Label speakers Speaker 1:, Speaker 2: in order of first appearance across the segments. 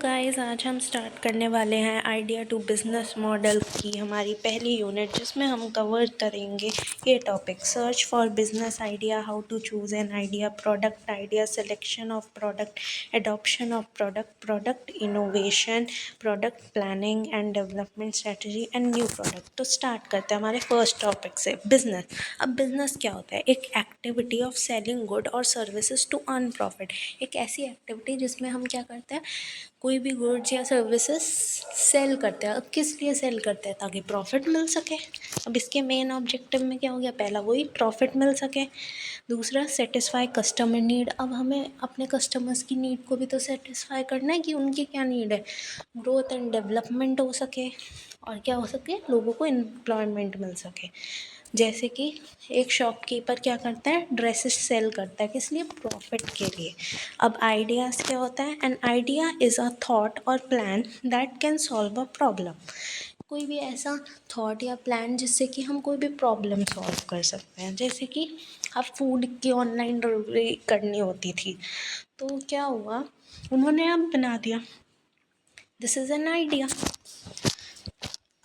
Speaker 1: Guys, आज हम start करने वाले हैं आइडिया टू बिजनेस मॉडल की हमारी पहली यूनिट, जिसमें हम कवर करेंगे ये topic: search for business idea, how to choose an idea, product idea, selection of product, adoption of product, product innovation, product planning and development strategy and new product. तो start करते हैं हमारे first topic से, business. अब business क्या होता है? एक एक्टिविटी ऑफ सेलिंग गुड और सर्विसेज टू अर्न प्रॉफिट। एक ऐसी एक्टिविटी जिसमें हम क्या करते हैं, कोई भी गुड्स या सर्विसेज सेल करते हैं। अब किस लिए सेल करते हैं? ताकि प्रॉफिट मिल सके। अब इसके मेन ऑब्जेक्टिव में क्या हो गया? पहला वही प्रॉफिट मिल सके, दूसरा सेटिस्फाई कस्टमर नीड। अब हमें अपने कस्टमर्स की नीड को भी तो सेटिस्फाई करना है कि उनकी क्या नीड है। ग्रोथ एंड डेवलपमेंट हो सके, और क्या हो सके, लोगों को एम्प्लॉयमेंट मिल सके। जैसे कि एक शॉपकीपर क्या करता है? ड्रेसेस सेल करता है, किस लिए? प्रॉफिट के लिए। अब आइडियाज़ क्या होता है? An idea is a thought और plan that can solve a problem. कोई भी ऐसा थॉट या प्लान जिससे कि हम कोई भी प्रॉब्लम सॉल्व कर सकते हैं। जैसे कि अब फूड की ऑनलाइन डिलीवरी करनी होती थी, तो क्या हुआ, उन्होंने अब बना दिया। This is an idea.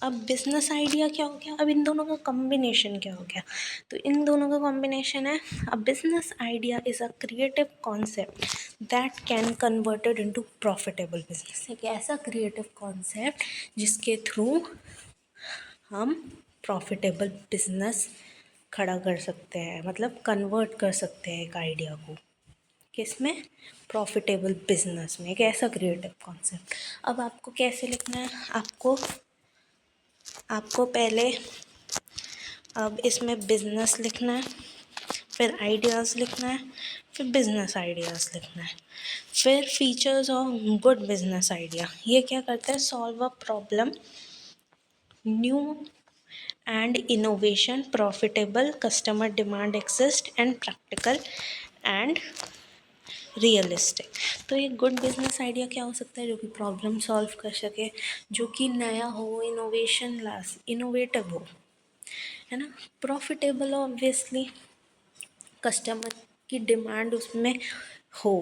Speaker 1: अब बिजनेस आइडिया क्या हो गया? अब इन दोनों का कॉम्बिनेशन क्या हो गया? तो इन दोनों का कॉम्बिनेशन है, अ business idea is a creative concept that can converted into profitable business. एक ऐसा क्रिएटिव कॉन्सेप्ट जिसके थ्रू हम प्रॉफिटेबल बिजनेस खड़ा कर सकते हैं, मतलब कन्वर्ट कर सकते हैं एक आइडिया को किस में? प्रॉफिटेबल बिजनेस में। एक ऐसा क्रिएटिव कॉन्सेप्ट। अब आपको कैसे लिखना है? आपको पहले अब इसमें बिजनेस लिखना है, फिर आइडियाज़ लिखना है, फिर बिजनेस आइडियाज़ लिखना है, फिर features of good business idea. ये क्या करता है? Solve a problem, new and innovation, profitable, customer demand exist and practical and realistic. तो एक गुड बिजनेस आइडिया क्या हो सकता है? जो कि प्रॉब्लम सॉल्व कर सके, जो कि नया हो, इनोवेटिव हो, है ना। प्रॉफिटेबल ऑब्वियसली, कस्टमर की डिमांड उसमें हो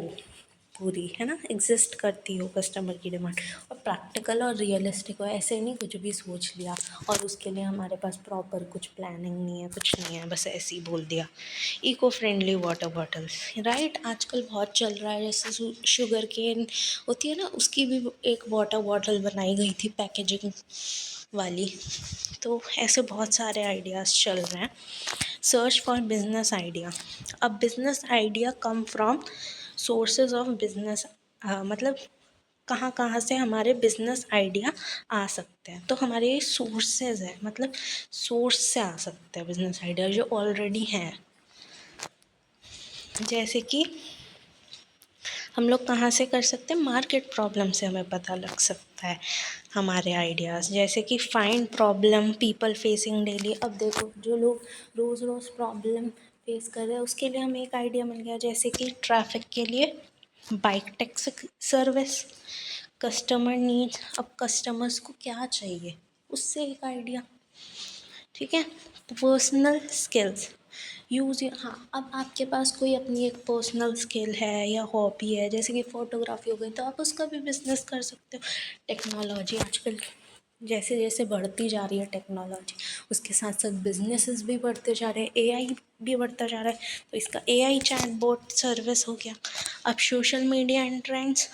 Speaker 1: पूरी, है ना, एग्जिस्ट करती हो कस्टमर की डिमांड। और प्रैक्टिकल और रियलिस्टिक हो, ऐसे नहीं कुछ भी सोच लिया और उसके लिए हमारे पास प्रॉपर कुछ प्लानिंग नहीं है, कुछ नहीं है, बस ऐसे ही बोल दिया। Eco friendly water bottles, right, आजकल बहुत चल रहा है। जैसे शुगर केन होती है ना, उसकी भी एक वाटर बॉटल बनाई गई थी पैकेजिंग वाली। तो ऐसे बहुत सारे आइडियाज़ चल रहे हैं। Search for business idea. अब business idea come from sources of business, मतलब कहाँ कहाँ से हमारे बिजनेस आइडिया आ सकते हैं। तो हमारे ये सोर्सेज है, मतलब सोर्स से आ सकते हैं बिजनेस आइडिया जो ऑलरेडी हैं। जैसे कि हम लोग कहाँ से कर सकते हैं? मार्केट प्रॉब्लम से हमें पता लग सकता है हमारे आइडियाज़। जैसे कि find problem people facing daily. अब देखो, जो लोग रोज़ रोज़ प्रॉब्लम फेस कर रहे हैं, उसके लिए हमें एक आइडिया मिल गया। जैसे कि ट्रैफिक के लिए bike taxi service, customer needs. अब कस्टमर्स को क्या चाहिए, उससे एक आइडिया। ठीक है। पर्सनल स्किल्स यूज़, हाँ, अब आपके पास कोई अपनी एक पर्सनल स्किल है या हॉबी है, जैसे कि फ़ोटोग्राफी हो गई, तो आप उसका भी बिजनेस कर सकते हो। टेक्नोलॉजी आजकल जैसे जैसे बढ़ती जा रही है टेक्नोलॉजी, उसके साथ साथ बिजनेसेस भी बढ़ते जा रहे हैं, एआई भी बढ़ता जा रहा है। तो इसका एआई चैटबॉट सर्विस हो गया। अब social media and trends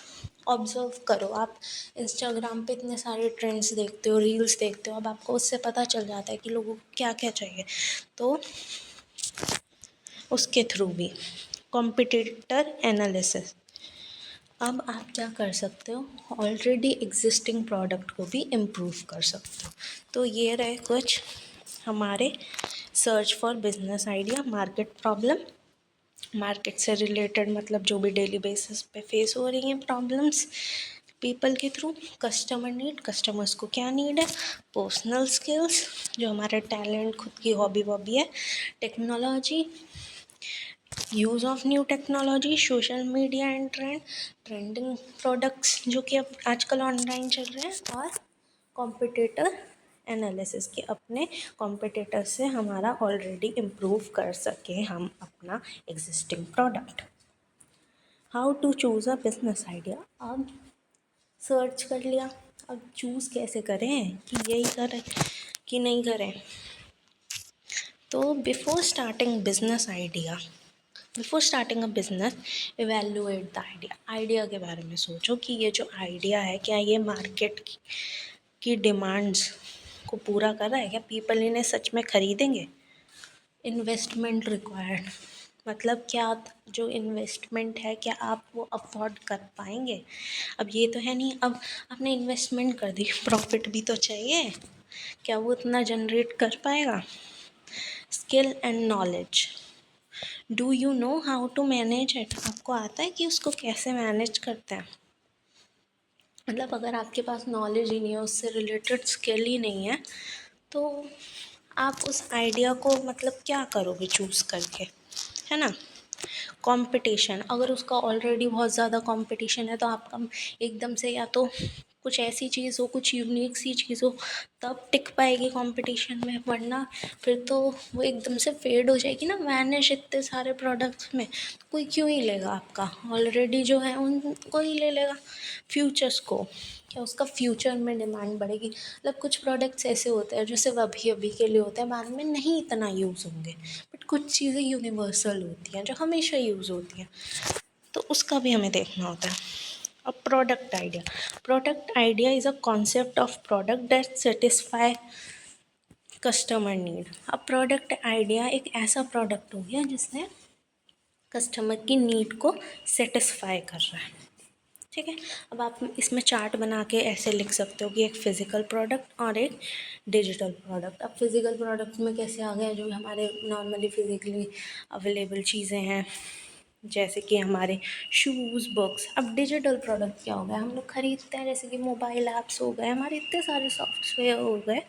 Speaker 1: observe करो। आप इंस्टाग्राम पे इतने सारे ट्रेंड्स देखते हो, रील्स देखते हो, अब आपको उससे पता चल जाता है कि लोगों को क्या क्या चाहिए। तो उसके थ्रू भी कॉम्पिटिटर एनालिसिस। अब आप क्या कर सकते हो? ऑलरेडी एग्जिस्टिंग प्रोडक्ट को भी इम्प्रूव कर सकते हो। तो ये रहे कुछ हमारे search for business idea. Market problem, market से रिलेटेड मतलब जो भी डेली बेसिस पे फेस हो रही हैं प्रॉब्लम्स पीपल के थ्रू। कस्टमर नीड, कस्टमर्स को क्या नीड है। पर्सनल स्किल्स, जो हमारे टैलेंट, खुद की हॉबी वॉबी है। Technology, use of new technology, social media and trending products जो कि अब आजकल ऑनलाइन चल रहे हैं। और कॉम्पिटिटर एनालिसिस, कि अपने कॉम्पिटिटर से हमारा ऑलरेडी इम्प्रूव कर सकें हम अपना existing product. How to choose a business idea. अब सर्च कर लिया, अब चूज़ कैसे करें कि यही करें कि नहीं करें। तो before starting a business evaluate the idea के बारे में सोचो कि ये जो आइडिया है क्या ये मार्केट की डिमांड्स को पूरा कर रहा है, क्या पीपल इन्हें सच में खरीदेंगे। इन्वेस्टमेंट रिक्वायर्ड, मतलब क्या जो इन्वेस्टमेंट है क्या आप वो अफोर्ड कर पाएंगे। अब ये तो है नहीं, अब आपने इन्वेस्टमेंट कर दी, प्रॉफिट भी तो चाहिए, क्या वो इतना जनरेट कर पाएगा। Skill and knowledge, do you know how to manage it, आपको आता है कि उसको कैसे मैनेज करते हैं। मतलब अगर आपके पास नॉलेज ही नहीं है, उससे रिलेटेड स्किल ही नहीं है, तो आप उस आइडिया को मतलब क्या करोगे चूज़ करके, है ना। कंपटीशन, अगर उसका ऑलरेडी बहुत ज़्यादा कंपटीशन है तो आपका एकदम से या तो कुछ ऐसी चीज़ हो, कुछ यूनिक सी चीज़ हो, तब टिक पाएगी कंपटीशन में, वरना फिर तो वो एकदम से फेड हो जाएगी ना, वैनिश इतने सारे प्रोडक्ट्स में, कोई क्यों ही लेगा आपका, ऑलरेडी जो है उनको ही ले लेगा फ्यूचर्स को, क्या उसका फ्यूचर में डिमांड बढ़ेगी। मतलब कुछ प्रोडक्ट्स ऐसे होते हैं जो सिर्फ अभी अभी के लिए होते हैं, बाद में नहीं इतना यूज़ होंगे, बट कुछ चीज़ें यूनिवर्सल होती हैं जो हमेशा यूज़ होती हैं, तो उसका भी हमें देखना होता है। अब product idea is a concept of product that satisfy customer need. अब प्रोडक्ट आइडिया एक ऐसा प्रोडक्ट हो गया जिसने कस्टमर की नीड को सेटिस्फाई कर रहा है, ठीक है। अब आप इसमें चार्ट बना के ऐसे लिख सकते हो कि एक फ़िज़िकल प्रोडक्ट और एक डिजिटल प्रोडक्ट। अब फिज़िकल प्रोडक्ट में कैसे आ गए, जो हमारे नॉर्मली फिज़िकली अवेलेबल चीज़ें हैं, जैसे कि हमारे शूज़, बुक्स। अब डिजिटल प्रोडक्ट क्या हो गया, हम लोग ख़रीदते हैं, जैसे कि मोबाइल ऐप्स हो गए, हमारे इतने सारे सॉफ्टवेयर हो गए,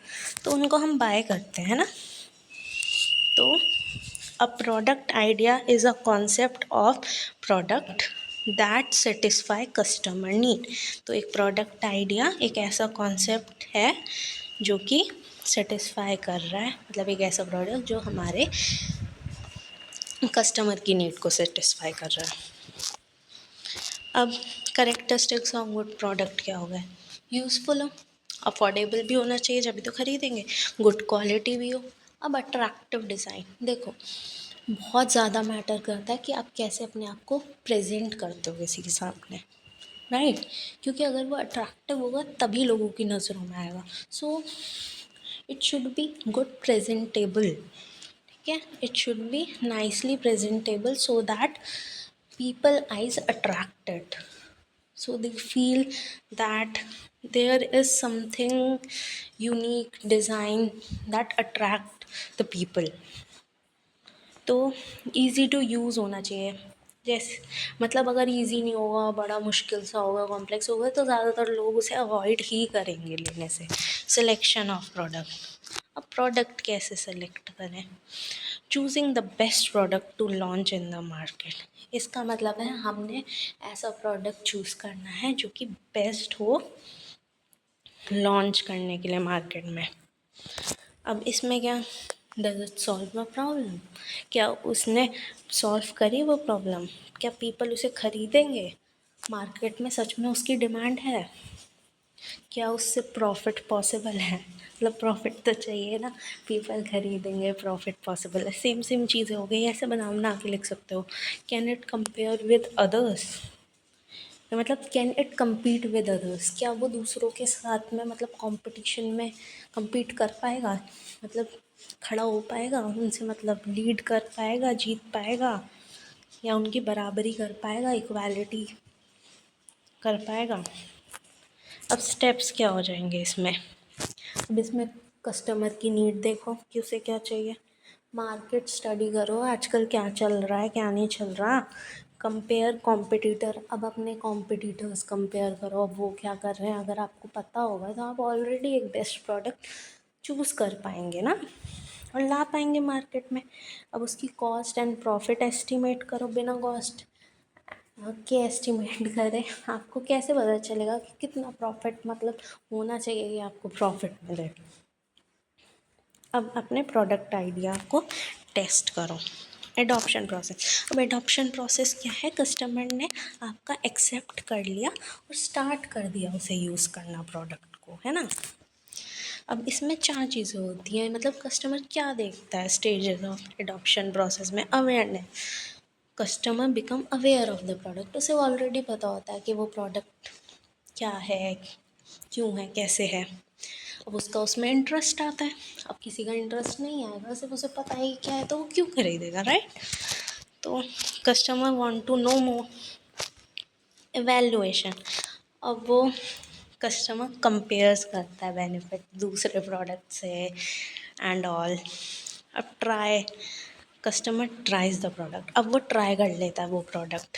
Speaker 1: तो उनको हम बाय करते हैं ना। तो a product idea is a concept of product that satisfy customer need. तो एक प्रोडक्ट आइडिया एक ऐसा कॉन्सेप्ट है जो कि सेटिस्फाई कर रहा है, मतलब एक ऐसा प्रोडक्ट जो हमारे कस्टमर की नीड को सेटिस्फाई कर रहा है। अब करेक्टरिस्टिक्स ऑफ गुड प्रोडक्ट क्या हो गए, यूज़फुल हो, अफोर्डेबल भी होना चाहिए जब भी तो ख़रीदेंगे, गुड क्वालिटी भी हो। अब अट्रैक्टिव डिज़ाइन, देखो बहुत ज़्यादा मैटर करता है कि आप कैसे अपने आप को प्रेजेंट करते हो किसी के सामने, राइट। क्योंकि अगर वो अट्रैक्टिव होगा तभी लोगों की नज़रों में आएगा। So it should be good presentable, ठीक है, it should be nicely presentable so that people eyes attracted, so they feel that there is something unique design that attract the people। तो easy to use होना चाहिए, जैसे मतलब अगर easy नहीं होगा, बड़ा मुश्किल सा होगा, कॉम्प्लेक्स होगा, तो ज़्यादातर लोग उसे अवॉइड ही करेंगे लेने से। सिलेक्शन ऑफ प्रोडक्ट, अब प्रोडक्ट कैसे सेलेक्ट करें, choosing the best product to launch in the market. इसका मतलब है हमने ऐसा प्रोडक्ट चूज़ करना है जो कि बेस्ट हो लॉन्च करने के लिए मार्केट में। अब इसमें क्या, does it solve a problem, क्या उसने सॉल्व करी वो प्रॉब्लम, क्या पीपल उसे ख़रीदेंगे, मार्केट में सच में उसकी डिमांड है, क्या उससे प्रॉफिट पॉसिबल है, मतलब प्रॉफिट तो चाहिए ना, पीपल खरीदेंगे, प्रॉफिट पॉसिबल है, सेम चीज़ें हो गई, ऐसे बना के लिख सकते हो। Can it compare with others, मतलब can it compete with others, क्या वो दूसरों के साथ में मतलब कंपटीशन में कम्पीट कर पाएगा, मतलब खड़ा हो पाएगा उनसे, मतलब लीड कर पाएगा, जीत पाएगा, या उनकी बराबरी कर पाएगा, इक्वालिटी कर पाएगा। अब स्टेप्स क्या हो जाएंगे इसमें, अब इसमें कस्टमर की नीड देखो कि उसे क्या चाहिए, मार्केट स्टडी करो आजकल क्या चल रहा है क्या नहीं चल रहा, कंपेयर कॉम्पिटिटर, अब अपने कॉम्पिटिटर्स कंपेयर करो, अब वो क्या कर रहे हैं, अगर आपको पता होगा तो आप ऑलरेडी एक बेस्ट प्रोडक्ट चूज़ कर पाएंगे ना, और ला पाएंगे मार्केट में। अब उसकी कॉस्ट एंड प्रॉफिट एस्टिमेट करो, बिना कॉस्ट के एस्टिमेट करें, आपको कैसे पता चलेगा कि कितना प्रॉफिट मतलब होना चाहिए कि आपको प्रॉफिट मिले। अब अपने प्रोडक्ट आइडिया को टेस्ट करो, एडॉप्शन प्रोसेस। अब एडॉप्शन प्रोसेस क्या है, कस्टमर ने आपका एक्सेप्ट कर लिया और स्टार्ट कर दिया उसे यूज़ करना प्रोडक्ट को, है ना। अब इसमें 4 चीज़ें होती हैं, मतलब कस्टमर क्या देखता है स्टेजेस ऑफ एडॉप्शन प्रोसेस में। Awareness, customer become aware of the product, उसे ऑलरेडी पता होता है कि वो प्रोडक्ट क्या है, क्यों है, कैसे है। अब उसका उसमें इंटरेस्ट आता है। अब किसी का इंटरेस्ट नहीं आएगा, सिर्फ उसे पता ही क्या है तो वो क्यों खरीदेगा, राइट। तो customer want to know more, evaluation, अब वो कस्टमर कंपेयर्स करता है बेनिफिट दूसरे प्रोडक्ट से एंड ऑल। अब try, customer tries the product, अब वो ट्राई कर लेता है वो प्रोडक्ट,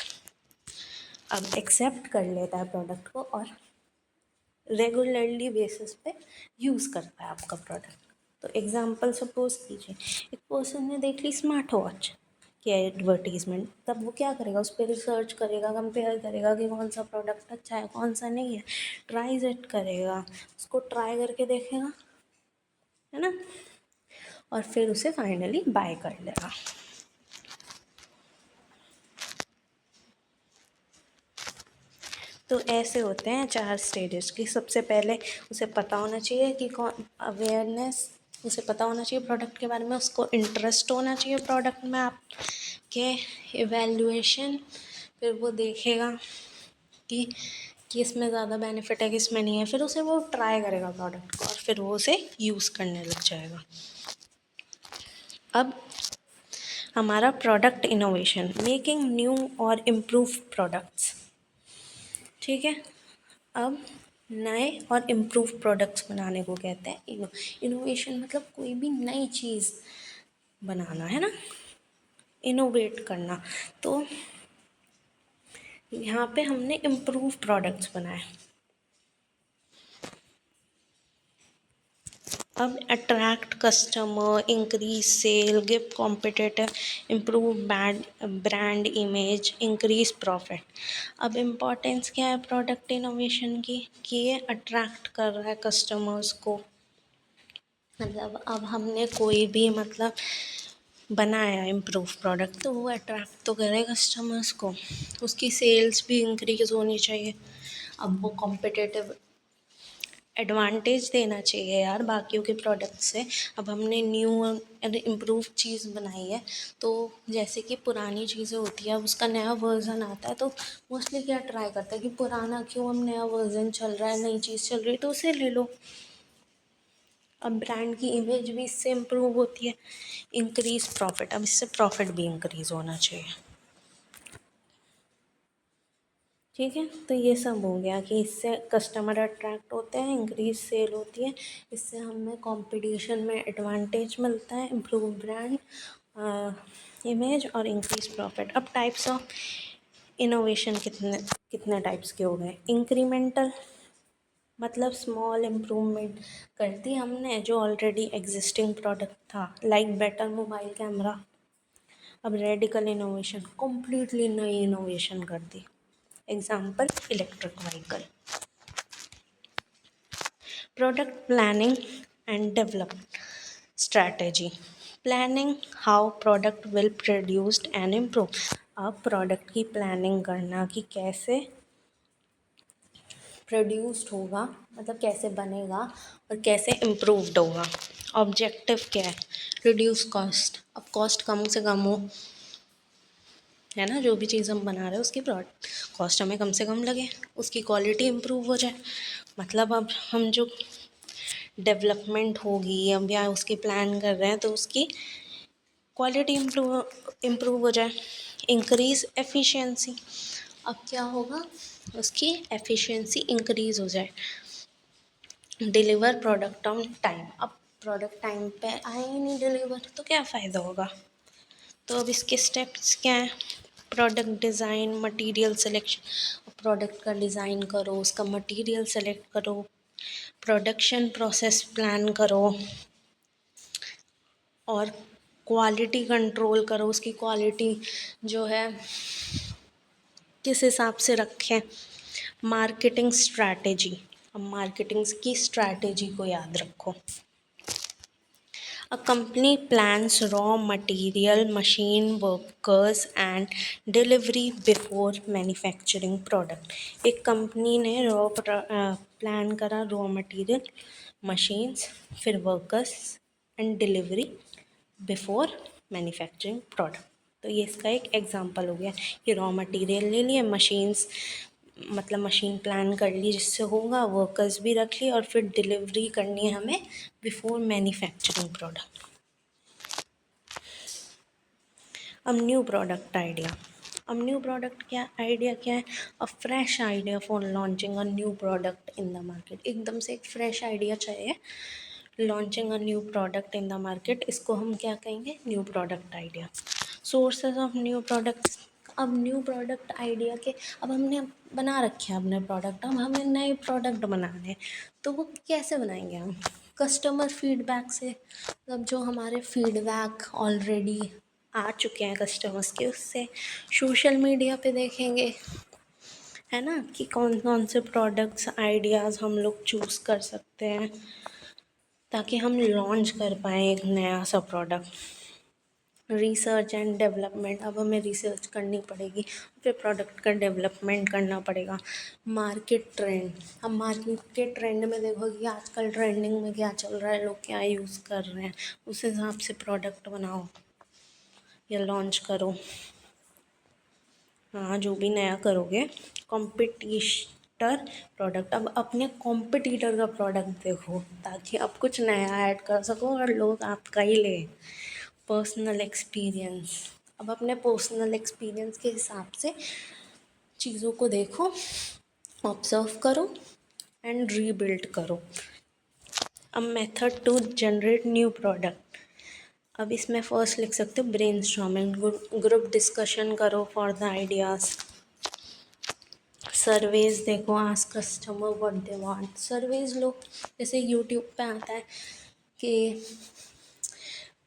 Speaker 1: अब एक्सेप्ट कर लेता है प्रोडक्ट को और रेगुलरली बेसिस पे यूज़ करता है आपका प्रोडक्ट। तो एग्जांपल सपोज कीजिए, एक पर्सन ने देख ली स्मार्ट वॉच की एडवर्टीजमेंट, तब वो क्या करेगा, उस पर रिसर्च करेगा, कंपेयर करेगा कि कौन सा प्रोडक्ट अच्छा है, कौन सा नहीं है, ट्राइज इट करेगा, उसको ट्राई करके देखेगा, है ना, और फिर उसे फाइनली बाय कर लेगा। तो ऐसे होते हैं 4 स्टेजेस की। सबसे पहले उसे पता होना चाहिए कि कौन, अवेयरनेस, उसे पता होना चाहिए प्रोडक्ट के बारे में, उसको इंटरेस्ट होना चाहिए प्रोडक्ट में आपके, इवैल्यूएशन, फिर वो देखेगा कि किस में ज़्यादा बेनिफिट है, किस में नहीं है, फिर उसे वो ट्राई करेगा प्रोडक्ट को और फिर वो उसे यूज़ करने लग जाएगा। अब हमारा प्रोडक्ट इनोवेशन, मेकिंग न्यू और इम्प्रूव प्रोडक्ट्स, ठीक है। अब नए और इम्प्रूव प्रोडक्ट्स बनाने को कहते हैं इनोवेशन, मतलब कोई भी नई चीज़ बनाना, है ना, इनोवेट करना। तो यहाँ पे हमने इम्प्रूव प्रोडक्ट्स बनाए। अब attract customer, increase sale, give competitive, improve brand image, increase profit. अब इम्पोर्टेंस क्या है प्रोडक्ट इनोवेशन की, कि ये अट्रैक्ट कर रहा है कस्टमर्स को। मतलब अब हमने कोई भी मतलब बनाया इम्प्रूव प्रोडक्ट, तो वो अट्रैक्ट तो करे कस्टमर्स को, उसकी सेल्स भी इंक्रीज होनी चाहिए। अब वो कॉम्पिटिटिव एडवांटेज देना चाहिए यार बाकियों के प्रोडक्ट से। अब हमने न्यू एंड इम्प्रूव चीज़ बनाई है, तो जैसे कि पुरानी चीज़ें होती है, अब उसका नया वर्जन आता है तो मोस्टली क्या ट्राई करता है कि पुराना क्यों, हम नया वर्जन चल रहा है, नई चीज़ चल रही है तो उसे ले लो। अब ब्रांड की इमेज भी इससे इम्प्रूव होती है, इंक्रीज प्रॉफिट, अब इससे प्रॉफिट भी इंक्रीज होना चाहिए, ठीक है। तो ये सब हो गया कि इससे कस्टमर अट्रैक्ट होते हैं, इंक्रीज सेल होती है, इससे हमें कंपटीशन में एडवांटेज मिलता है, इम्प्रूव ब्रांड इमेज और इंक्रीज प्रॉफिट। अब टाइप्स ऑफ इनोवेशन कितने कितने टाइप्स के हो गए। इंक्रीमेंटल, मतलब स्मॉल इम्प्रूवमेंट कर दी हमने जो ऑलरेडी एग्जिस्टिंग प्रोडक्ट था, लाइक बेटर मोबाइल कैमरा। अब रेडिकल इनोवेशन, कम्प्लीटली नई इनोवेशन कर दी, example electric vehicle. Product planning and development strategy, planning how product will produced and improve. अब प्रोडक्ट की प्लानिंग करना कि कैसे प्रोड्यूस्ड होगा, मतलब कैसे बनेगा और कैसे इम्प्रूव्ड होगा। ऑब्जेक्टिव क्या है, रिड्यूस कॉस्ट, अब कॉस्ट कम से कम हो, है ना, जो भी चीज़ हम बना रहे हैं उसकी प्रोडक्ट कॉस्ट हमें कम से कम लगे, उसकी क्वालिटी इम्प्रूव हो जाए। मतलब अब हम जो डेवलपमेंट होगी अब या उसकी प्लान कर रहे हैं तो उसकी क्वालिटी इम्प्रूव हो जाए। इंक्रीज़ एफिशिएंसी, अब क्या होगा, उसकी एफिशिएंसी इंक्रीज़ हो जाए। डिलीवर प्रोडक्ट ऑन टाइम, अब प्रोडक्ट टाइम पे आए ही नहीं डिलीवर तो क्या फ़ायदा होगा। तो अब इसके स्टेप्स क्या हैं, product design, material selection, product का डिज़ाइन करो, उसका मटेरियल सेलेक्ट करो, प्रोडक्शन प्रोसेस प्लान करो और क्वालिटी कंट्रोल करो, उसकी क्वालिटी जो है किस हिसाब से रखें। मार्केटिंग स्ट्रैटेजी, अब मार्केटिंग की स्ट्रैटेजी को याद रखो। A company plans raw material, machine workers and delivery before manufacturing product. एक कंपनी ने प्लान करा रॉ मटेरियल, मशीन्स, फिर workers and delivery before manufacturing product. तो ये इसका एक एग्जांपल हो गया कि रॉ मटेरियल ले लिए, मशीन्स मतलब मशीन प्लान कर ली जिससे होगा, वर्कर्स भी रख ली और फिर डिलीवरी करनी है हमें बिफोर मैन्युफैक्चरिंग प्रोडक्ट। अब न्यू प्रोडक्ट आइडिया। अब न्यू प्रोडक्ट क्या आइडिया क्या है? अ fresh idea for launching a new product in the market. एकदम से एक फ्रेश आइडिया चाहिए launching a new product in the market, इसको हम क्या कहेंगे? New product idea. Sources of new products. अब न्यू प्रोडक्ट आइडिया के, अब हमने बना रखे हैं अपने प्रोडक्ट, अब हमें नए प्रोडक्ट बनाने हैं, तो वो कैसे बनाएंगे हम? कस्टमर फीडबैक से। मतलब जो हमारे फीडबैक ऑलरेडी आ चुके हैं कस्टमर्स के, उससे सोशल मीडिया पे देखेंगे, है ना, कि कौन कौन से प्रोडक्ट्स आइडियाज़ हम लोग चूज़ कर सकते हैं ताकि हम लॉन्च कर पाएँ एक नया सा प्रोडक्ट। Research and development. अब हमें रिसर्च करनी पड़ेगी, फिर प्रोडक्ट का डेवलपमेंट करना पड़ेगा। Market trend. अब मार्केट के ट्रेंड में देखो कि आजकल ट्रेंडिंग में क्या चल रहा है, लोग क्या यूज़ कर रहे हैं, उस हिसाब से प्रोडक्ट बनाओ या लॉन्च करो। हाँ, जो भी नया करोगे। Competitor product. अब अपने कॉम्पिटिटर का प्रोडक्ट देखो ताकि अब कुछ नया ऐड कर सको और लोग आपका ही ले। Personal experience. अब अपने पर्सनल एक्सपीरियंस के हिसाब से चीज़ों को देखो, ऑब्जर्व करो एंड रीबिल्ड करो। अब method to generate new product. अब इसमें फर्स्ट लिख सकते हो ब्रेनस्टॉर्मिंग, ग्रुप डिस्कशन करो फॉर द आइडियाज़। सर्वेज देखो, ask customer what they want. Surveys लो, जैसे यूट्यूब पे आता है कि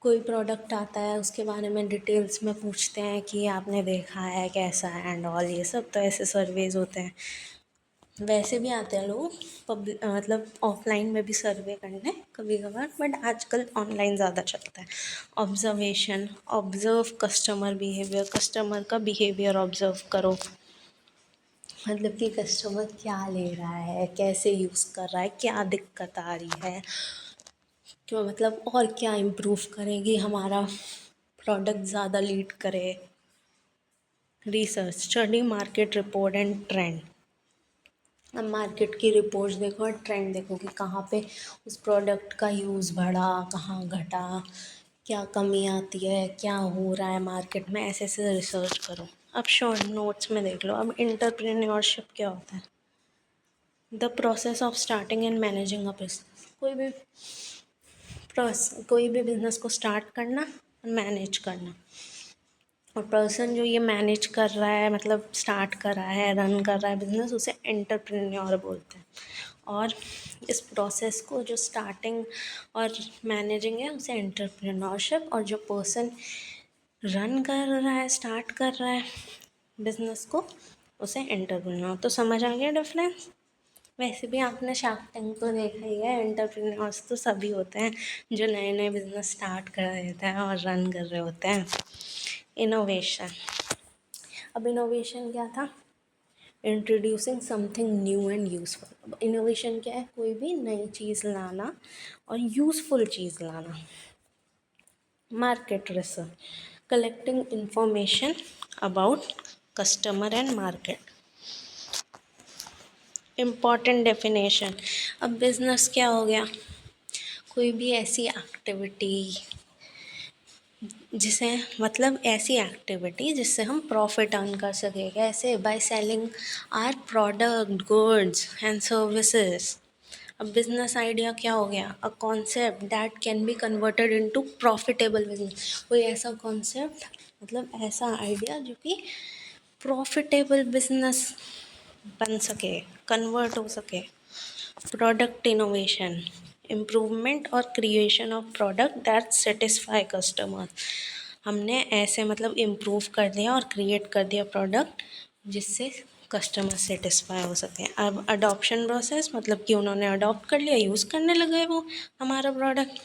Speaker 1: कोई प्रोडक्ट आता है उसके बारे में डिटेल्स में पूछते हैं कि आपने देखा है कैसा है एंड ऑल, ये सब तो ऐसे सर्वेज होते हैं। वैसे भी आते हैं लोग मतलब ऑफलाइन में भी सर्वे करने कभी कभार, बट आजकल ऑनलाइन ज़्यादा चलता है। Observation, observe customer behaviour, customer का बिहेवियर ऑब्जर्व करो, मतलब कि कस्टमर क्या ले रहा है, कैसे यूज़ कर रहा है, क्या दिक्कत आ रही है, क्यों, मतलब और क्या इम्प्रूव करेगी हमारा प्रोडक्ट ज़्यादा लीड करे। Research, study market report and trend. अब मार्केट की रिपोर्ट्स देखो और ट्रेंड देखो कि कहाँ पे उस प्रोडक्ट का यूज़ बढ़ा, कहाँ घटा, क्या कमी आती है, क्या हो रहा है मार्केट में, ऐसे ऐसे रिसर्च करो। अब शॉर्ट नोट्स में देख लो। अब एंटरप्रेन्योरशिप क्या होता है? The process of starting and managing a business. कोई भी बिजनेस को स्टार्ट करना और मैनेज करना, और पर्सन जो ये मैनेज कर रहा है, मतलब स्टार्ट कर रहा है, रन कर रहा है बिजनेस, उसे एंटरप्रेन्योर बोलते हैं। और इस प्रोसेस को जो स्टार्टिंग और मैनेजिंग है उसे एंटरप्रेन्योरशिप, और जो पर्सन रन कर रहा है, स्टार्ट कर रहा है बिजनेस को, उसे एंटरप्रेन्योर। तो समझ आ गया डिफरेंस? वैसे भी आपने शार्क टैंक तो देखा ही है, एंटरप्रेन्योर्स तो सभी होते हैं जो नए नए बिजनेस स्टार्ट कर रहे होते हैं और रन कर रहे होते हैं। इनोवेशन। अब इनोवेशन क्या था? Introducing something new and useful. अब इनोवेशन क्या है? कोई भी नई चीज़ लाना और यूज़फुल चीज़ लाना। Market research, collecting information about customer and market. Important definition. अब बिजनेस क्या हो गया? कोई भी ऐसी एक्टिविटी जिसे, मतलब ऐसी एक्टिविटी जिससे हम प्रॉफिट अर्न कर सकें। कैसे? By selling our product, goods and services. अब बिजनेस आइडिया क्या हो गया? A concept that can be converted into profitable business. कोई ऐसा कॉन्सेप्ट, मतलब ऐसा आइडिया जो कि प्रॉफिटेबल बिजनेस बन सके, कन्वर्ट हो सके। प्रोडक्ट इनोवेशन, इम्प्रूवमेंट और creation of product that satisfy customer. हमने ऐसे मतलब इम्प्रूव कर दिया और क्रिएट कर दिया प्रोडक्ट जिससे कस्टमर सेटिस्फाई हो सके। अब अडॉप्शन प्रोसेस, मतलब कि उन्होंने अडॉप्ट कर लिया, यूज़ करने लगे वो हमारा product.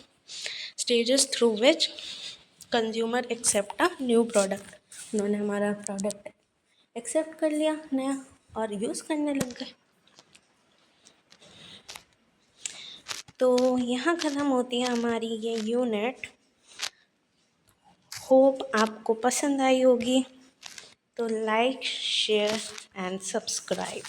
Speaker 1: Stages through which consumer accept a new product. उन्होंने हमारा प्रोडक्ट एक्सेप्ट कर लिया नया और यूज़ करने लग गए। तो यहाँ ख़त्म होती है हमारी ये यूनिट। होप आपको पसंद आई होगी। तो लाइक, शेयर एंड सब्सक्राइब।